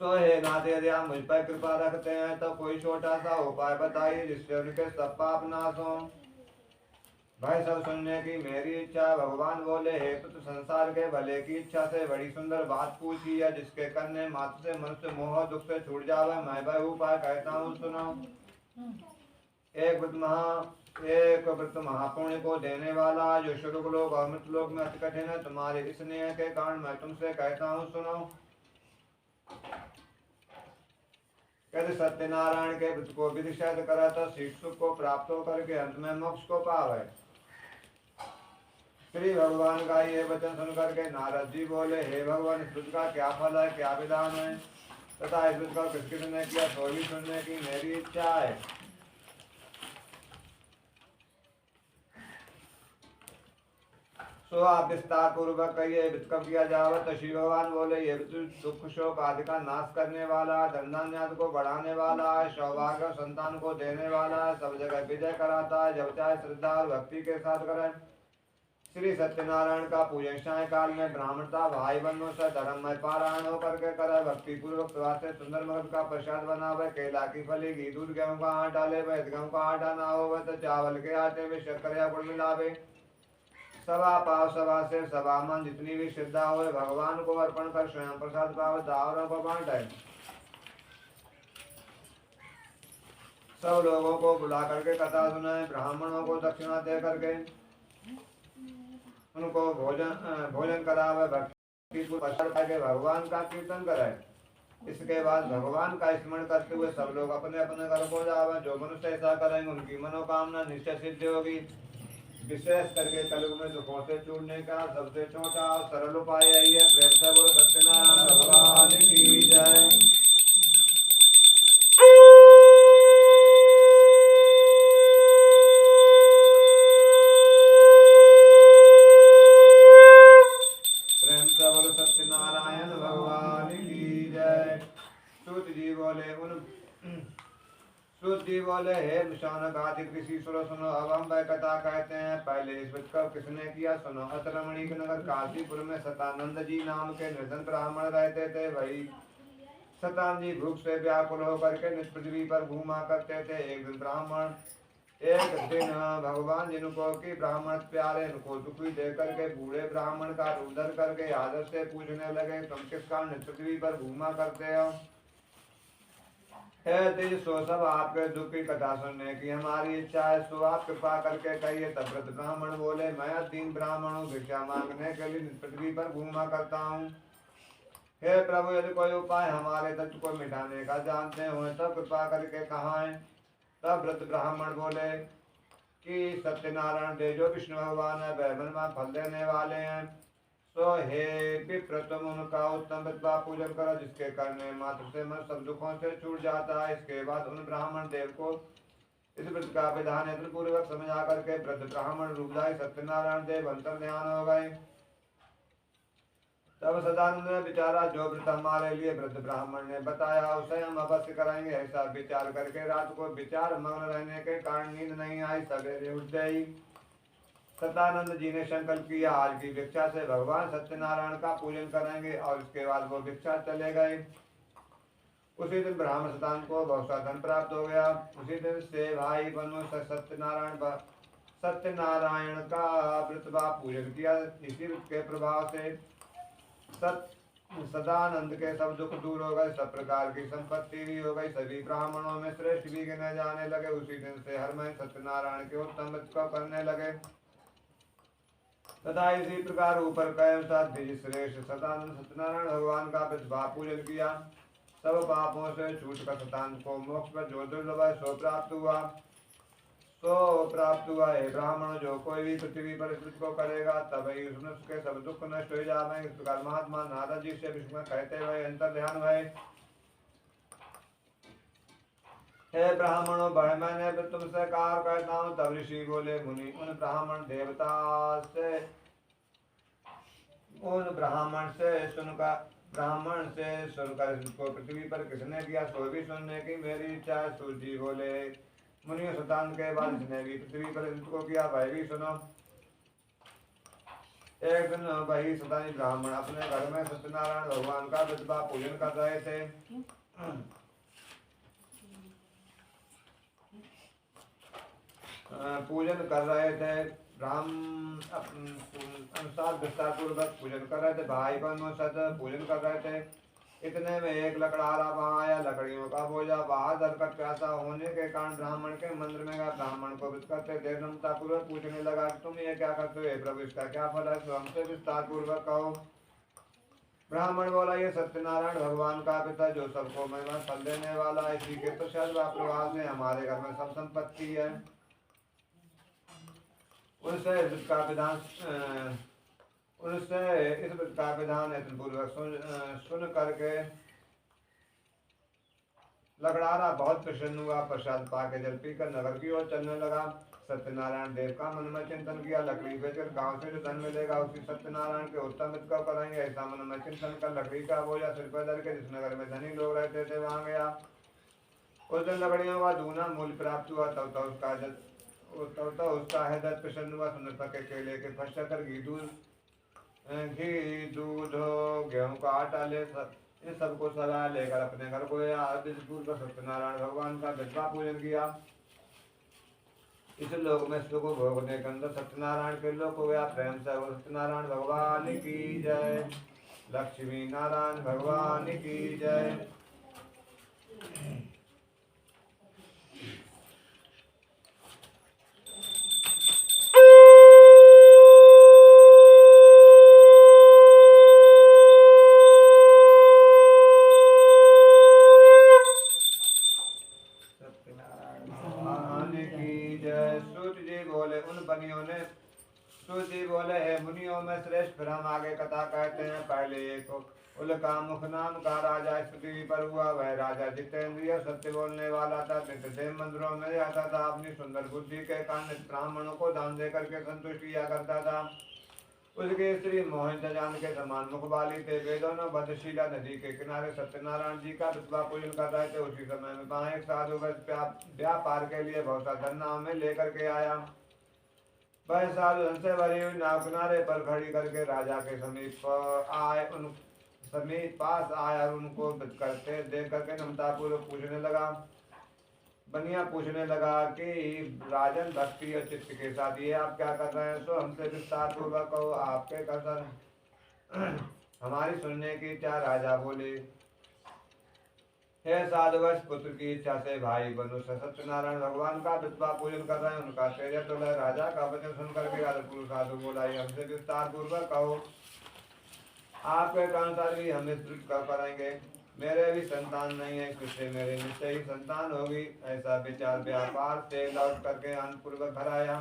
सो हे नाथ यदि आप मुझ पर कृपा रखते हैं तो कोई छोटा सा उपाय बताइए जिससे उनके सब पाप नाश हो। भाई सब सुनने की मेरी इच्छा। भगवान बोले, हे पुत्र, संसार के भले की इच्छा से बड़ी सुंदर बात पूछी है, जिसके करने मात्र से मनुष्य मोह दुख से छूट जावे। मैं वह उपाय कहता हूँ, सुनो। एक व्रत महापुण्य को देने वाला, जो स्वर्गलोक और मृतलोक में अति कठिन है। तुम्हारे इस स्नेह के कारण मैं तुमसे कहता हूँ, सुनो। यदि सत्यनारायण के व्रत को विधि सहित करा तो शीघ्र सुख को प्राप्त होकर के अंत में मोक्ष को पावे। श्री भगवान का ये वचन सुनकर के नारद जी बोले, हे भगवान, इस व्रत का क्या फल है, क्या विधान है तथा इस व्रत का किस किसने किया, तो भी सुनने की मेरी इच्छा है। सो आप विस्तार पूर्वक कहिए, व्रत कब किया जावे। तो श्री भगवान बोले, ये व्रत दुख शोक आदि का नाश करने वाला, धन धान्य को बढ़ाने वाला है, सौभाग्य और संतान को देने वाला है, सब जगह विजय कराता है, जब चाहे श्रद्धा और भक्ति के साथ करें। श्री सत्यनारायण का पूजन सायकाल में ब्राह्मणता भाई बंधुओं से धर्म में पारायण होकर के करे, भक्ति पूर्वक से सुंदर मगध का प्रसाद बनावे, केला की फली, घी, दूध, गेहूं का आटा ले, गेहूं का आटा ना हो तो चावल के आटे में शक्कर या गुड़ मिलावे। सभा पाव सभा से सभा मन जितनी भी श्रद्धा हो भगवान को अर्पण कर स्वयं प्रसाद पाव दावरों को बांटे। सब लोगों को बुला करके कथा सुनाए, ब्राह्मणों को दक्षिणा दे करके उनको भोजन करावे, भक्ति के भगवान का कीर्तन कराए। इसके बाद भगवान का स्मरण करते हुए सब लोग अपने अपने घर को जावे। जो मनुष्य ऐसा करेंगे उनकी मनोकामना निश्चय सिद्ध होगी। विशेष करके कलयुग में दुखों से छूटने का सबसे छोटा और सरल उपाय यही है। प्रेम से बोलो सत्यनारायण भगवान की जय। प्रेम से बोलो सत्यनारायण भगवान की जय। सूत जी बोले सूत जी बोले, हे शौनक आदि ऋषि, सुनो सुनो, अब हम वह कथा कहते हैं। पहले इस व्रत का किसने किया, सुनो। अतरमणि के नगर काशीपुर में सतानंद जी नाम के निर्धन ब्राह्मण रहते थे। वही सतानंद जी भूख से व्याकुल होकर के निज पृथ्वी पर घूमा करते थे। एक दिन भगवान जिनको की ब्राह्मण प्यारे, इनको दुखी दे करके बूढ़े ब्राह्मण का रूप धर करके आदर से पूछने लगे, तुम किस कारण निज पृथ्वी पर घूमा करते हो। तेज सो सब आपके दुख की कथा सुनने की हमारी इच्छा है, सो आप कृपा करके कहिए। तब व्रत ब्राह्मण बोले, मैं दीन ब्राह्मण हूँ, भिक्षा मांगने के लिए पृथ्वी पर घूमा करता हूँ। हे प्रभु, यदि कोई उपाय हमारे दत्त को मिटाने का जानते हो तो कृपा करके कहां। तब व्रत ब्राह्मण बोले कि सत्यनारायण देव जो विष्णु भगवान है, वह मन में फल देने वाले हैं। सो हे विप्र, तुम उनका उत्तम व्रत पूजन करो, जिसके करने मात्र से मन सब दुखों से छूट जाता है। इसके बाद उन ब्राह्मण देव को इस व्रत का विधान यत्न पूर्वक समझा करके व्रत ब्राह्मण रूपधारी सत्यनारायण देव अंतर ध्यान हो गए। तब सदानंद ने विचारा, जो व्रत हमारे लिए व्रत ब्राह्मण ने बताया उसे हम अवश्य करेंगे। ऐसा विचार करके रात को विचार मग्न रहने के कारण नींद नहीं आई। सवेरे उठ गई। सदानंद जी ने संकल्प किया, आज की भिक्षा से भगवान सत्यनारायण का पूजन करेंगे, और इसके बाद वो भिक्षा चले गए। उसी दिन ब्राह्मण सतान को बहुत सा धन प्राप्त हो गया। उसी दिन से भाई बनो सत्यनारायण का व्रत पूजन किया। इसी व्रत के प्रभाव से सदानंद के सब दुख दूर हो गए, सब प्रकार की संपत्ति भी हो गई, सभी ब्राह्मणों में श्रेष्ठ भी गिने जाने लगे। उसी दिन से हर महीने सत्यनारायण के उत्तम व्रत को करने लगे। तथा इसी प्रकार ऊपर के अनुसार श्रेष्ठ सत्यनारायण भगवान का व्रत पूजन किया। सब पापों से छूट कर सतानंद को मोक्ष पर जो दुर्लभ है सो प्राप्त हुआ है। ब्राह्मण, जो कोई भी पृथ्वी पर इस को करेगा तब ही उस मनुष्य के सब दुख नष्ट हो जाएंगे। इस प्रकार महात्मा नारद जी से विष्णु कहते हुए अंतर ध्यान हुए, हे ब्राह्मणों, भाई मैंने तुमसे कहा कहता हूँ। तब ऋषि बोले, मुनि, उन ब्राह्मण से सुनकर इसको पृथ्वी पर किसने किया, सो भी सुनने की मेरी इच्छा है। सूर्य बोले, मुनियों, सतान के बाद इसने भी पृथ्वी पर इसको किया, वह भी सुनो। एक दिन वही सतानी ब्राह्मण अपने घर में सत्यनारायण भगवान का विधवा पूजन कर रहे थे। पूजन कर रहे थे। अनुसार विस्तार पूर्वक पूजन कर रहे थे। भाई बहनों सद पूजन कर रहे थे। इतने में एक लकड़हारा वहां आया। लकड़ियों का बोझा बाहर धरकर प्यासा होने के कारण ब्राह्मण के मंदिर में गया। ब्राह्मण को करते देर नमता पूर्वक पूछने लगा, तुम ये क्या करते हो प्रभु, इसका क्या फल है, तो हमसे विस्तार पूर्वक कहो। ब्राह्मण बोला, ये सत्यनारायण भगवान का पिता जो सबको महिमा फल देने वाला है, इसी के तो सर्व प्रवास है, हमारे घर में सब संपत्ति है। उनसे इसका विधान सुन करके लकड़हारा बहुत प्रसन्न हुआ। प्रसाद पाके जल पीकर नगर की ओर चलने लगा। सत्यनारायण देव का मन में चिंतन किया, लकड़ी बेचकर गांव से जो धन मिलेगा उसी सत्यनारायण के उत्तम हित को करेंगे। ऐसा मन में चिंतन कर लकड़ी का बोझा सिर पर धर के जिस नगर में धनी लोग रहते थे वहां गया। उस दिन लकड़ियों का दूना मूल्य प्राप्त हुआ। तब तो उसका हृदय प्रसन्न हुआ। सुंदर पके केले के फंसकर घी दूध गेहूं का आटा ले इन सबको सजा लेकर अपने घर को गया। पूर्व सत्यनारायण भगवान का विधवा पूजन किया। इस लोक में सुख भोगने के अंदर सत्यनारायण के लोक हो गया। प्रेम से सत्यनारायण भगवान की जय। लक्ष्मी नारायण भगवान की जय। सूजी बोले, हे मुनियों में श्रेष्ठ, फिर हम आगे कथा कहते हैं। पहले एक उल्का मुख नाम का राजा इस पृथ्वी पर हुआ। वह राजा जितेंद्रिय सत्य बोलने वाला था। नित्यदेव मंदिरों में जाता था। अपनी सुंदर बुद्धि के कारण ब्राह्मणों को दान देकर के संतुष्ट किया करता था। उसकी स्त्री मोहन जान के समान मुख वाली थे। वे दोनों भद्रशिला नदी के किनारे सत्यनारायण जी का विधवा पूजन कर रहे थे। उसी समय में वहां एक साधु व्यापार के लिए बहुत सा धन नाव में लेकर के आया। वह साधु धन से भरी हुई नाव किनारे पर खड़ी करके राजा के समीप पास आया और उनको करते देख करके नमतापूर्वक पूछने लगा। बनिया पूछने लगा कि राजन, भक्ति और चित्त के साथ ये आप क्या कर रहे हैं, तो हमसे विस्तार पूर्वक कहो, आपके कसर हमारी सुनने की इच्छा। राजा बोले, हे साधुवश, पुत्र की इच्छा से भाई बंधु सत्यनारायण भगवान का विधवा पूजन कर रहे हैं, उनका तेज तो राजा का वचन सुनकर के राजपुरुष साधु बोला, हमसे विस्तार पूर्वक कहो, आपके अनुसार भी हम इस करेंगे। मेरे भी संतान नहीं है, इससे मेरे निश्चय ही संतान होगी। ऐसा विचार व्यापार से लौट करके पूर्वक घर आया।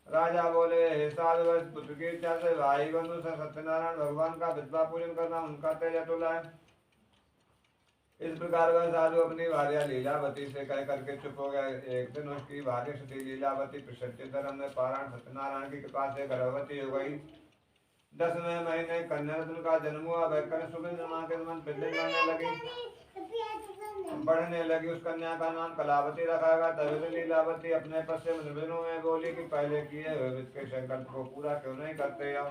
राजा बोले, हे साधुवश, पुत्र की इच्छा से भाई बंधु सत्यनारायण भगवान का विधवा पूजन करना, उनका तेज अतुल है। इस प्रकार वह साधु अपनी भार्या लीलावती से कह करके चुप हो गया। एक दिन उसकी भार्या सती लीलावती प्रसन्न धर्म में पारायण सत्यनारायण की कृपा से गर्भवती हो गई। 10वें महीने कन्या रत्न का जन्म हुआ। वह कन्या सुगंध मां के समान पिंडित बढ़ने लगी। उस कन्या का नाम कलावती रखा गया। तभी लीलावती अपने पश्चिम दिनों में बोली कि पहले किए हुए के संकल्प को पूरा क्यों नहीं करते हम।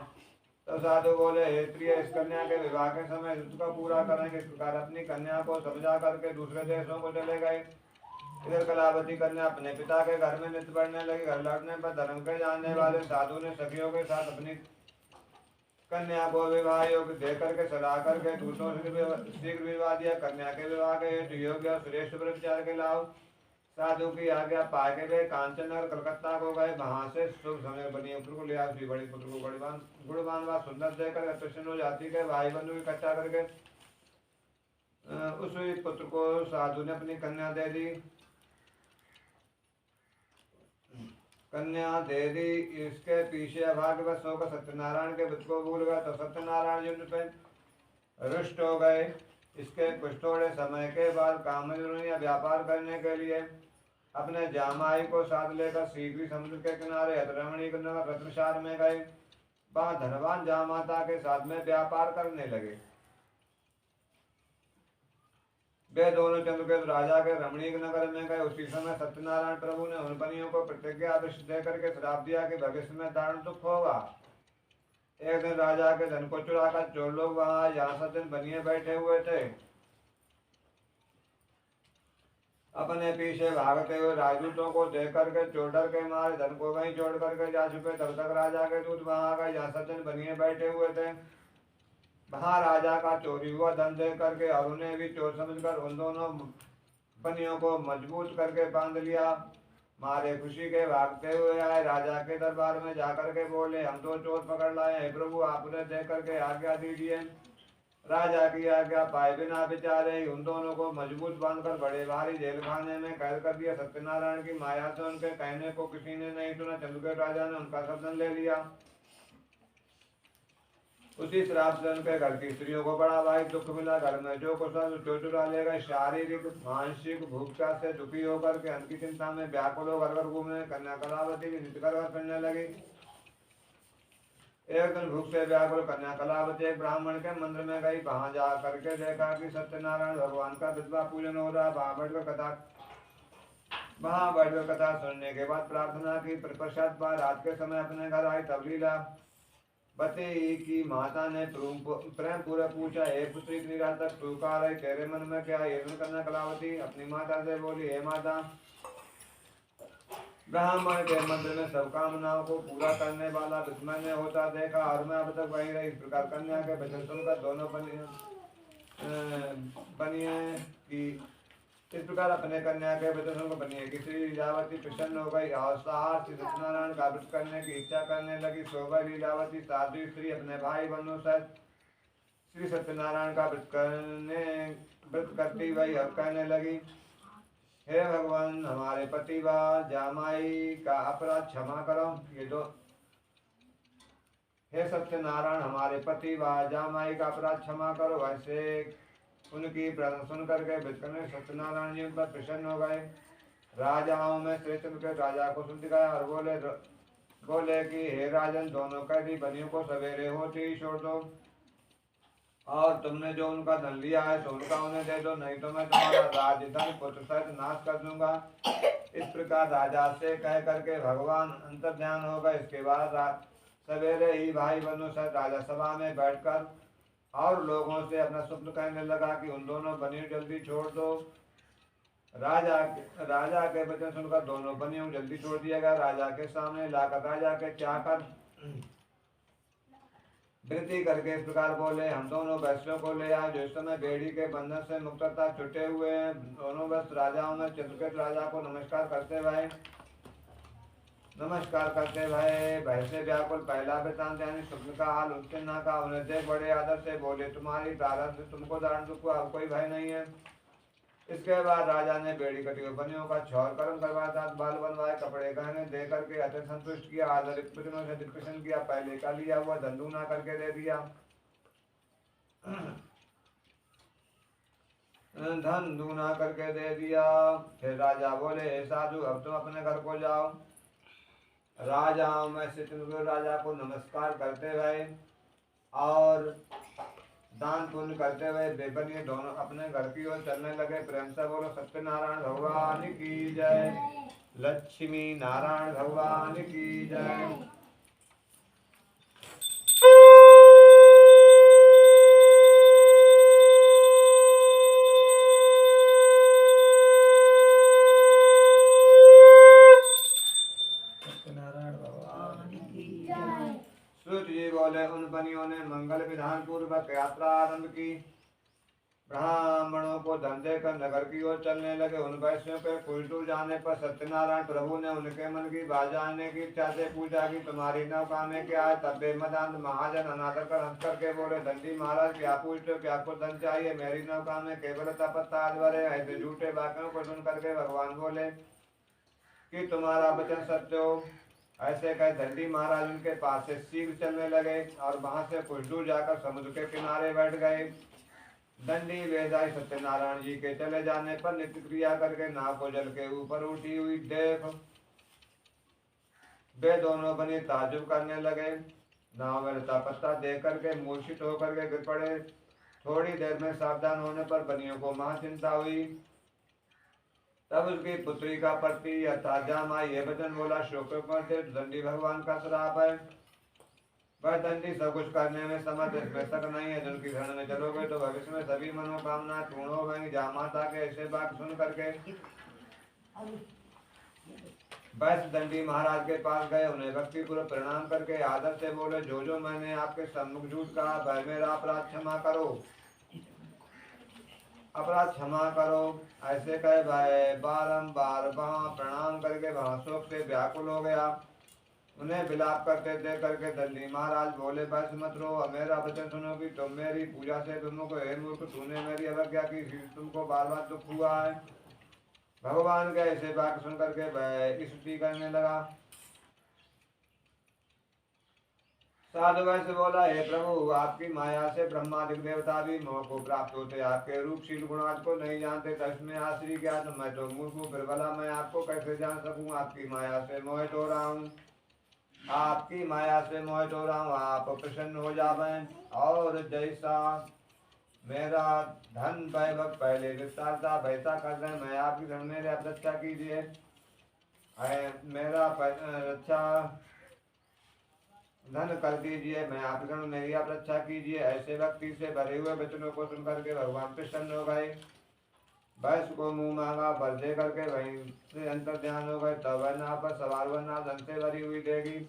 तब साधु बोले, हे प्रिय, इस कन्या के विवाह के समय उसका पूरा करेंगे। इस प्रकार अपनी कन्या को समझा करके दूसरे देशों को चले गए। इधर कलावती कन्या अपने पिता के घर में नित्य बढ़ने लगी। घर लौटने पर धर्म के जानने वाले साधु ने सखियों के साथ अपनी कन्या को विवाह योग्य दे करके सलाह करके दूसरों से शीघ्र विवाह दिया। कन्या के विवाह के योग्य और श्रेष्ठ विचार के लाभ साधु की आज्ञा पाके वे कांचन और कलकत्ता को गए। वहां से शुभ समय बनी पुत्र को लिया। उसी बड़ी पुत्र को गुणवान व सुंदर देकर कृष्ण जाति के भाई बंधु इकट्ठा करके उस पुत्र को साधु ने अपनी कन्या दे दी। इसके पीछे अभाग्यवश होकर सत्यनारायण के वित्त को भूल गया। तो सत्यनारायण जी पे रुष्ट हो गए। इसके कुछ थोड़े समय के बाद कामधेनु व्यापार करने के लिए अपने जामाई को साथ लेकर शीघ्र समुद्र के किनारे रमणीक नगर रत्नसार में गए। वहां धनवान जामाता के साथ में व्यापार करने लगे। वे दोनों चंद्रकेतु राजा के रमणीक नगर में गए। उसी समय सत्यनारायण प्रभु ने उन बनियों को प्रतिज्ञा दे करके श्राप दिया कि भविष्य में दारुण दुख होगा। एक दिन राजा के धन को चुराकर चोर लोग वहां यहाँ 7 दिन बनिए बैठे हुए थे। अपने पीछे भागते हुए राजदूतों को देख करके चोर डर के मारे धन को वहीं छोड़ करके जा चुके। तब तक राजा के दूत वहां आ गए जहाँ 7 दिन बनिए बैठे हुए थे। वहां राजा का चोरी हुआ धन देख करके और उन्हें भी चोर समझकर उन दोनों बनियों को मजबूत करके बांध लिया। मारे खुशी के भागते हुए आए राजा के दरबार में जाकर के बोले, हम तो चोर पकड़ लाए हैं प्रभु, आप उन्हें देख करके आज्ञा दीजिए। राजा की आज्ञा पाए बिना बेचारे उन दोनों को मजबूत बांधकर बड़े भारी जेल खाने में कैद कर दिया। सत्यनारायण की माया से उनके कहने को किसी ने नहीं सुना। चंद्रकेतु राजा ने उनका शब्द ले लिया। उसी श्राप से उनके घर की स्त्रियों को बड़ा भारी दुख मिला। घर में जो कुछ जो चुरा ले गए। शारीरिक मानसिक भूखता से दुखी होकर के अन्न की चिंता में व्याकुल होकर घर घूमने कन्या कलावती की नित्य कर फिरने लगी। एक दिन भूख से व्याकुल कन्या कलावती एक ब्राह्मण के मंदिर में गई। वहां जा करके देखा कि सत्यनारायण भगवान का विधवा पूजन हो रहा। वहां बैठकर कथा सुनने के बाद प्रार्थना की। प्रसाद बाद रात के समय अपने घर आई। तब लीला बती की माता ने प्रेम पूर्वक पूछा, हे पुत्री इतनी रात तक तू कहाँ रही, तेरे मन में क्या है? कन्या कलावती अपनी माता से बोली, हे माता, ब्राह्मण के मंदिर में सब कामनाओं को पूरा करने वाला मैंने होता देखा और मैं अब तक वही रही। इस प्रकार कन्या के वचन सुनकर दोनों बनिए की इस प्रकार अपने कन्या के वचन सुनकर बनिए की श्री लीलावती प्रसन्न हो गई और साहस सत्यनारायण का व्रत करने की इच्छा करने लगी। शोभा लीलावती साधु स्त्री अपने भाई बंधु सहित श्री सत्यनारायण का व्रत करती वही अब कहने लगी, हे भगवान, हमारे पति व जामाई का अपराध क्षमा करो। ये दो हे सत्यनारायण, हमारे पति व जामाई का अपराध क्षमा करो। वैसे उनकी प्रार्थना सुन करके विष्णु सत्यनारायण जी उन पर प्रसन्न हो गए। राजाओं में श्रेष्ठ के राजा को सुन दिखाया और बोले कि हे राजन, दोनों कैदी बनियों को सवेरे होते ही छोड़ दो और तुमने जो उनका धन लिया है तो उनका उन्हें दे दो, नहीं तो मैं तुम्हारा राज्य धन पुत्र सहित नाश कर दूंगा। इस प्रकार राजा से कह करके भगवान अंतर्ध्यान हो गए। इसके बाद सवेरे ही भाई बंधु सहित राजा सभा में बैठकर और लोगों से अपना स्वप्न कहने लगा कि उन दोनों बनियों जल्दी छोड़ दो। राजा के वचन सुनकर दोनों बनियों जल्दी छोड़ दिया गया। राजा के सामने लाकर राजा के चाकर विनती करके इस प्रकार बोले, हम दोनों वैश्यों को ले आए जो इस समय बेड़ी के बंधन से मुक्तता छुटे हुए हैं। दोनों वैश्य राजाओं में चित्रकेतु राजा को नमस्कार करते भय वैसे व्याकुल पहला वृतांत यानी स्वप्न का हाल उससे न कहा। उन्हें देख बड़े आदर से बोले, तुम्हारी प्रारब्ध तुमको धारण दुख अब कोई भय नहीं है। इसके बाद राजा ने बेड़ी कटी हुई बनियों का क्षौर कर्म करवाया, बाल बनवाए, कपड़े गहने दे करके अत्यंत संतुष्ट किया। आदरित पुत्रों से दिग्विजय किया। पहले का लिया हुआ धन दूना करके दे दिया। धन दूना करके दे दिया। फिर राजा बोले, हे साधु, अब तुम अपने घर को जाओ। राजाओं में से राजा को नमस्कार करते हुए और दान पुण्य करते हुए बेबनिए दोनों अपने घर की ओर चलने लगे। प्रेम से बोलो, सत्यनारायण भगवान की जय, लक्ष्मी नारायण भगवान की जय। बोले, उन बनियों ने मंगल विधान पूर्वक यात्रा आरंभ की। ब्राह्मणों को धन देकर नगर की ओर चलने लगे। उन वैश्यों के कुछ दूर जाने पर सत्यनारायण प्रभु ने उनके मन की बात जानने की इच्छा से पूछा कि तुम्हारी नौका में क्या है। तब बेमदांत महाजन अनादर कर हंस करके बोले, दंडी महाराज, क्या पूछते हो, क्या आपको धन चाहिए? मेरी नौका में केवल तपस्या भरे। ऐसे झूठे वाक्यों को सुन करके भगवान बोले कि तुम्हारा वचन सत्य हो। ऐसे कहे दंडी महाराज उनके पास से शीघ्र चलने लगे और वहां से कुछ दूर जाकर समुद्र के किनारे बैठ गए। दंडी वेदाई सत्यनारायण जी के चले जाने पर नित्य क्रिया करके नाव को जल के ऊपर उठी हुई देख वे दोनों बने ताजुब करने लगे। नाव में पत्ता देख करके मूर्छित होकर के गिर पड़े। थोड़ी देर में सावधान होने पर बनियों को महाचिंता हुई। तब उसकी पुत्री का पति अर्थात जामाई ये वचन बोला, शोक मत दंडी भगवान का श्राप है। वह दंडी सब कुछ करने में समर्थ, इसमें शक नहीं है। जिनकी शरण में चलोगे तो भविष्य में सभी मनोकामना पूर्ण हो गई। जामाता के ऐसे बात सुन करके वैश्य दंडी महाराज के पास गए, उन्हें भक्ति पूर्वक प्रणाम करके आदर से बोले, जो मैंने आपके सम्मुख झूठ कहा वह मेरा अपराध क्षमा करो, अपराध क्षमा करो। ऐसे कहे भाई बारंबार वहां प्रणाम करके वहां शोक से व्याकुल हो गया। उन्हें विलाप करते देख करके दंडी महाराज बोले, बस मत रो, मेरा वचन सुनो कि तुम मेरी पूजा से विमुख, हे मूर्ख तूने मेरी अवज्ञा की, तुमको बार बार दुख हुआ है। भगवान के ऐसे वाक्य सुन करके वह स्तुति करने लगा। साधु वैसे बोला, हे प्रभु आपकी माया से ब्रह्मादिक देवता भी मोह को प्राप्त होते, आपके रूपशील गुणाज को नहीं जानते, तो इसमें आश्रय क्या, तो मैं तो मूर्ख हूँ, फिर भला मैं आपको कैसे जान सकूँ। आपकी माया से मोहित हो रहा हूँ, आपकी माया से मोहित हो रहा हूँ, आप प्रसन्न हो जावे और जैसा मेरा धन वैभव पहले विस्तार था वैसा कर रहे, मैं आपकी धन मेरे आप रक्षा कीजिए, मेरा रक्षा धन कर दीजिए, मैं आप धन मेरी आप रक्षा कीजिए। ऐसे व्यक्ति से भरे हुए वचनों को सुन करके भगवान प्रसन्न हो गए। वैश्य को मुंह मांगा भर दे करके वहीं से अंतर ध्यान हो गए। तब वह नाव पर सवार वह नाव धन से भरी हुई देगी।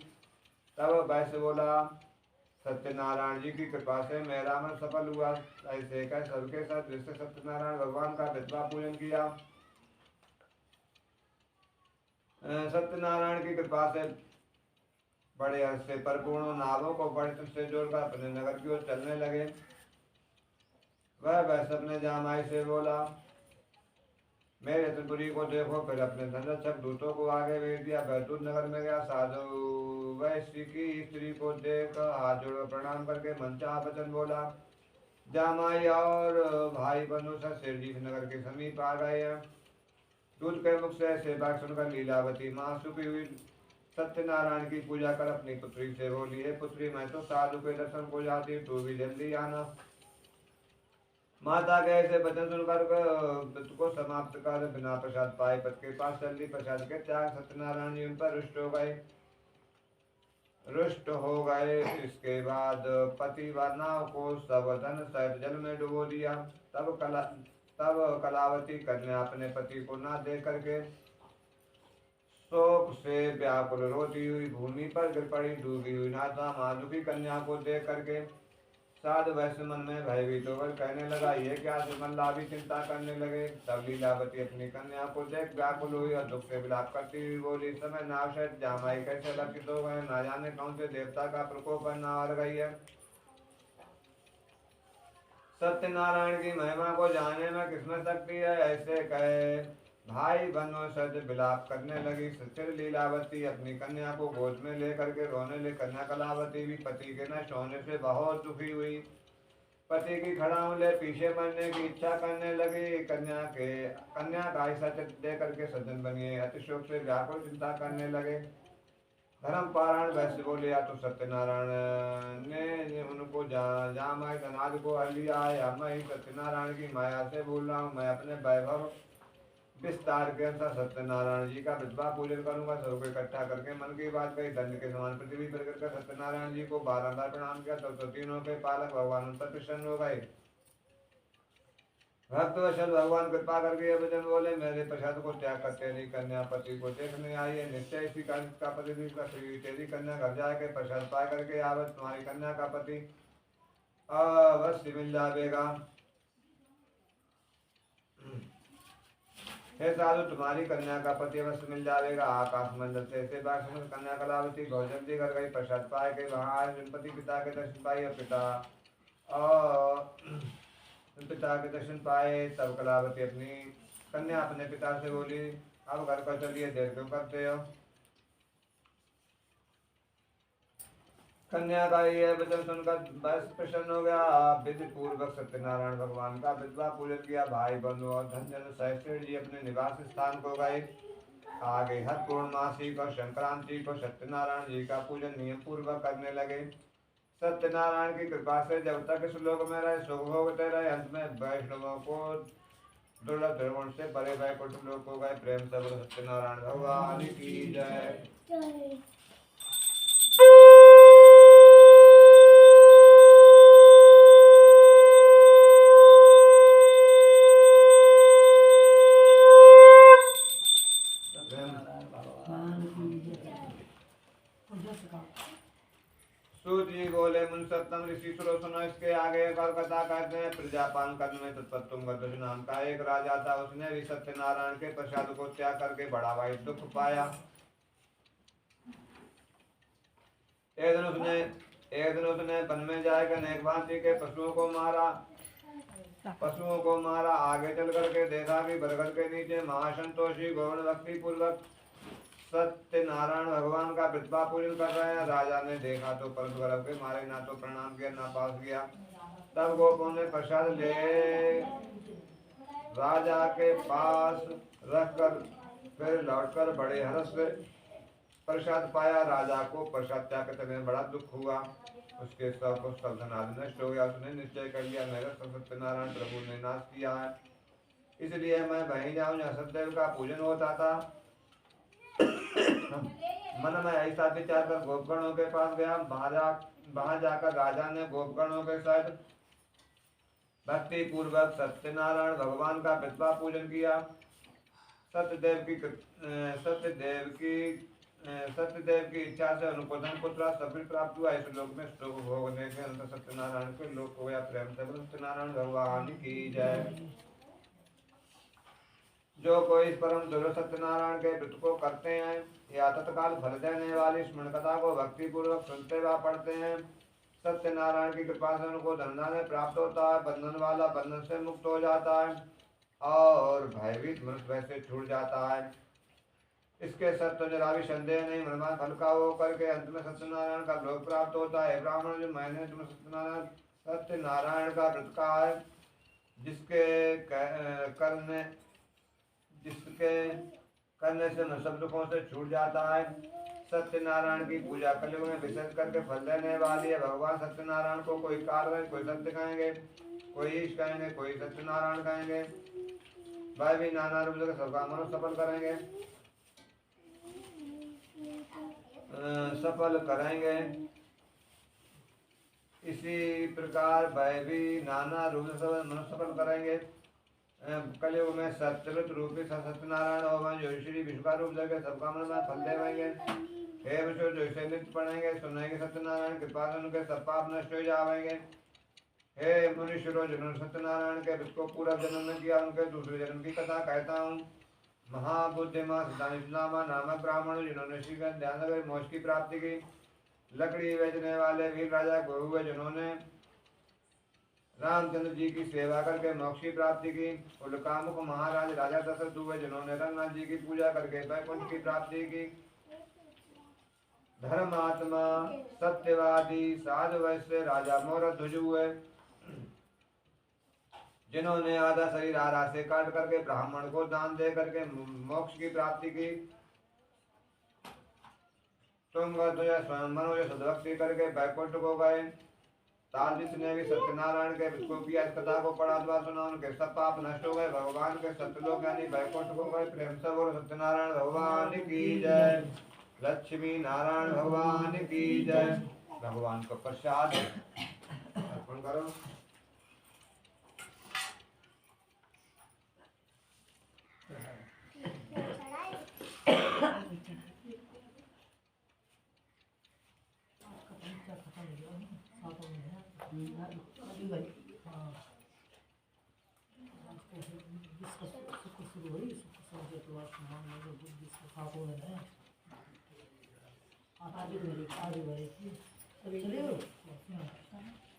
तब वैश्य बोला, सत्यनारायण जी की कृपा से मेरा मन सफल हुआ। ऐसे कह सबके साथ जिससे सत्यनारायण भगवान का विधवा पूजन किया। सत्यनारायण की कृपा से बड़े हर्ष से परिपूर्ण नावों को बड़े से जोड़कर अपने नगर की ओर चलने लगे। वह वैश्य अपने जामाई से बोला, मेरे त्रिपुरी को देखो। फिर अपने संरक्षक दूतों को आगे भेज दिया। बैतूल नगर में गया। साधु वैश्य की स्त्री को देख हाथ जोड़कर प्रणाम करके मनचाहा वचन बोला। जामाई और भाई बंधु सब शिरडी नगर के समीप आ गए हैं। दूत के मुख से ऐसे बात सुनकर लीलावती माँ सुखी हुई सत्यनारायण की पूजा कर अपनी पुत्री से बोली, हे पुत्री मैं तो साधु के दर्शन को जाती, तू भी जल्दी आना। माता के ऐसे वचन सुनकर व्रत को समाप्त कर बिना प्रसाद पाए पति के पास चल दी। प्रसाद के त्याग सत्यनारायण जी उन पर रुष्ट हो गए। इसके बाद पति व नाव को सब धन सहित जल में डुबो दिया। तब कलावती कन्या अपने पति को ना देख करके शोक से व्याकुल रोती हुई भूमि पर गिर पड़ी। डूबी हुई नाथा माधुकी कन्या को देख करके साधु वैश्य मन में भयभीत होकर कहने लगा, ये क्या सुमन चिंता करने लगे। तब लीलावती अपनी कन्या को देख व्याकुल हुई और दुख से विलाप करती हुई बोली, इस समय नाव से जामाई कैसे लक्षित हो गए, ना जाने कौन से देवता का प्रकोप पर नाव आ गई है। सत्यनारायण की महिमा को जानने में किसमें शक्ति है। ऐसे कहे भाई बनो सद विलाप करने लगी। फिर लीलावती अपनी कन्या को गोद में लेकर के रोने लगी। कन्या कलावती भी पति के नष्ट होने से बहुत दुखी हुई। पति की खड़ाऊ ले पीछे मरने की इच्छा करने लगी। कन्या का ऐसा दे करके सज्जन बनिए अतिशोक से व्याकुल चिंता करने लगे। धर्म पारायण वैश्य बोले, या तो सत्यनारायण ने उनको जामाई धनाज को हर लिया है, या मैं ही सत्यनारायण की माया से बोल रहा हूँ। मैं अपने वैभव विस्तार के अनुसार सत्यनारायण जी का विधवा पूजन करूंगा। सबको इकट्ठा करके मन की बात कही। दंड के समान पृथ्वी पर गिरकर सत्यनारायण जी को बारंबार प्रणाम किया। तब तो तीनों के पालक भगवान उन पर प्रसन्न हो गए। भक्तवशल भगवान कृपा करके यह वचन बोले, मेरे प्रसाद को त्याग कर तेरी कन्या पति को देखने आई है। निश्चय इसी का पति तेरी कन्या घर जाके प्रसाद पा करके आवत तुम्हारी कन्या का पति अवश्य मिल जाएगा। हे साधु तुम्हारी कन्या का पति अवश्य मिल जाएगा। आकाश मंडल से ऐसे बात सुन कन्या कलावती बहुत जल्दी कर गई। प्रसाद पाए गई वहां आए। गणपति पिता के दर्शन पाए और पिता के दर्शन पाए। तब कलावती अपनी कन्या अपने पिता से बोली, अब घर पर चलिए, देर क्यों करते हो। कन्या का यह वचन सुनकर बस प्रसन्न हो गया। विधि पूर्वक सत्यनारायण भगवान का विधवा पूजन किया। भाई बंधु और धनजन सहस्त्र जी अपने निवास स्थान को गए। आगे हर पूर्णमासी को संक्रांति को सत्यनारायण जी का पूजन नियम पूर्वक करने लगे। सत्यनारायण की कृपा से जब तक इस लोक में रहे सुख भोगते रहे। अंत में वैष्णवों को दुर्लभ द्रवण से परे वैकुंठ लोक हो गए। प्रेम से सत्यनारायण भगवान की जय। कथा कहते हैं। प्रजापान करने में तत्पत्तुंगदुष नाम का एक राजा था। उसने भी सत्यनारायण के प्रसाद को त्याग करके बड़ा भाई दुख पाया। एक दिन उसने वन में जाकर अनेक भांति के पशुओं को मारा। आगे चल करके देखा कि बरगद के नीचे महासंतोषी गौण भक्ति पूर्वक सत्यनारायण भगवान का प्रतिभा पूजन कर रहे हैं। राजा ने देखा तो परंतु गर्व के मारे ना तो प्रणाम किया ना पास किया। तब गोपों ने प्रसाद ले राजा के पास रखकर फिर लौटकर बड़े हर्ष से प्रसाद पाया। राजा को प्रसाद त्याग करने में बड़ा दुख हुआ। उसके सब धनादि नष्ट हो गया। उसने निश्चय कर लिया मेरा सत्यनारायण प्रभु ने नाश किया है, इसलिए मैं वहीं जाऊं जहाँ सत्यदेव का पूजन होता था। मन में ऐसा विचार कर गोपगणों के पास गया। वहां जाकर राजा ने गोपगणों के साथ भक्ति पूर्वक सत्यनारायण भगवान का प्रतिभा पूजन किया। सत्यदेव की इच्छा से उनको धन पुत्र सफल प्राप्त हुआ। इस लोक में सुख भोगने के अंत सत्यनारायण के लोक हो या प्रेम से सत्यनारायण भगवान की जय। जो कोई इस परम दुर्लभ सत्यनारायण के व्रत को करते हैं या तत्काल फल देने वाली स्मरण कथा को भक्ति पूर्वक सुनते व पढ़ते हैं, सत्यनारायण की कृपा से उनको धनधान्य प्राप्त होता है। बंधन वाला बंधन से मुक्त हो जाता है और भयभीत मनुष्य से छूट जाता है। इसके सत्य जरा भी संदेह नहीं। मनमान फल का हो करके अंत में सत्यनारायण का लोक प्राप्त होता है। ब्राह्मण जो मैंने तुम सत्यनारायण का व्रत कहा है, जिसके करने से सब दुखों से छूट जाता है। सत्यनारायण की पूजा कलयुग में विशेष करके फल देने वाली है। भगवान सत्यनारायण को कोई कार्य कोई सत्य कहेंगे, कोई ईश कहेंगे, कोई सत्यनारायण कहेंगे। वह भी नाना रूप से सबका मनुष्य सफल करेंगे। इसी प्रकार वह भी नाना रूप से मनुष्य सफल करेंगे। कलयुग में सत्यवत रूपी सत्यनारायण होगा जो श्री विश्व का रूप देकर सबका मन में फल देवेंगे। हे विश्व जो इसे नित्य पढ़ेंगे सुनेंगे सत्यनारायण कृपा से उनके सब पाप नष्ट हो जाएंगे। हे मुनीश्वरों जिन्होंने सत्यनारायण के व्रत को पूरा जन्म में किया उनके दूसरे जन्म की कथा कहता हूँ। महाबुद्धिमान सिद्धांतनामा नामक ब्राह्मण जिन्होंने श्री का ध्यान कर मोक्ष की प्राप्ति की। लकड़ी बेचने वाले वीर राजा गुरु हुए जिन्होंने रामचंद्र जी की सेवा करके मोक्ष की प्राप्ति की। उल्कामुख महाराज राजा दशरथ हुए जिन्होंने रंगनाथ जी की पूजा करके वैकुंठ की प्राप्ति की। धर्मात्मा सत्यवादी साधु वैश्य राजा मोरध्वज हुए जिन्होंने आधा शरीर आरा से काट करके ब्राह्मण को दान दे करके मोक्ष की प्राप्ति की। तुम स्वयं मनोज सदभक्ति करके वैकुंठ को गए। तालजित ने भी सत्यनारायण के व्रत को किया। इस कथा को पढ़ा अथवा सुना उनके सब पाप नष्ट हो गए। भगवान के सत्यलोक यानी वैकुंठ को गए। प्रेम से बोलो सत्यनारायण भगवान की जय। लक्ष्मी नारायण भगवान की जय। भगवान को प्रसाद अर्पण करो।